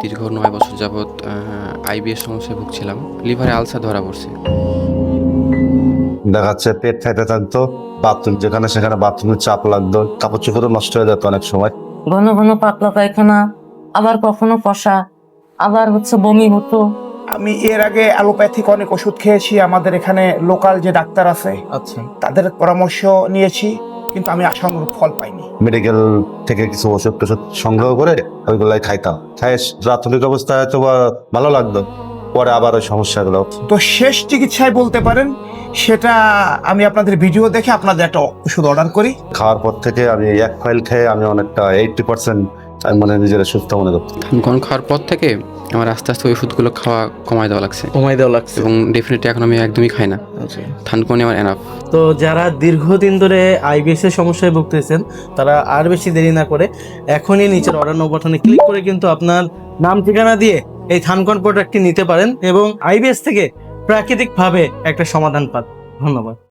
দীর্ঘ 9 বছর যাবৎ আইবিএস সমস্যায় ভুগছিলাম। লিভারে আলসার ধরা পড়ছে। দেখা যাচ্ছে পেট ফাইটে থাকতো, বাথরুম যেখানে সেখানে বাথরুমের চাপ লাগতো, কাপড় চোপড়ও নষ্ট হয়ে যেত অনেক সময়। ঘন ঘন পাতলা পায়খানা, আবার কখনো কষা, আবার বমি হতো। আমি এর আগে অ্যালোপ্যাথিক অনেক ওষুধ খেয়েছি, আমাদের এখানে লোকাল যে ডাক্তার আছে আচ্ছা, তাদের পরামর্শ নিয়েছি, কিন্তু আমি আশানুরূপ ফল পাইনি। মেডিকেল থেকে কিছু ওষুধ টষুধ সংগ্রহ করে ওইগুলাই খাইতাম। খাই প্রাথমিক অবস্থায় হয়তো বা ভালো লাগতো, পরে আবার ওই সমস্যাগুলো। তো শেষ চিকিৎসায় বলতে পারেন সেটা আমি আপনাদের ভিডিও দেখে আপনাদের একটা ওষুধ অর্ডার করি। খাওয়ার পর থেকে আমি এক ফাইল খেয়ে আমি অনেকটা 80% আমি মনে হয় নিজেরা সুস্থ মনে করছি। ধানকন খাওয়ার পর থেকে আমার আস্তে আস্তে ওই ওষুধগুলো খাওয়া কমায় দেওয়া লাগছে কমাই দেওয়া লাগছে। এবং ডেফিনেটলি এখন আমি একদমই খাই না। আচ্ছা। ধানকনই আমার এনাফ। তো যারা দীর্ঘদিন ধরে আইবিএস এর সমস্যায় ভুগতেছেন তারা আর বেশি দেরি না করে এখনই নিচের অর্ডার নাও বাটনে ক্লিক করে কিন্তু আপনার নাম ঠিকানা দিয়ে এই থানকন প্রোডাক্টটি নিতে পারেন এবং আইবিএস থেকে প্রাকৃতিকভাবে একটা সমাধান পান। ধন্যবাদ।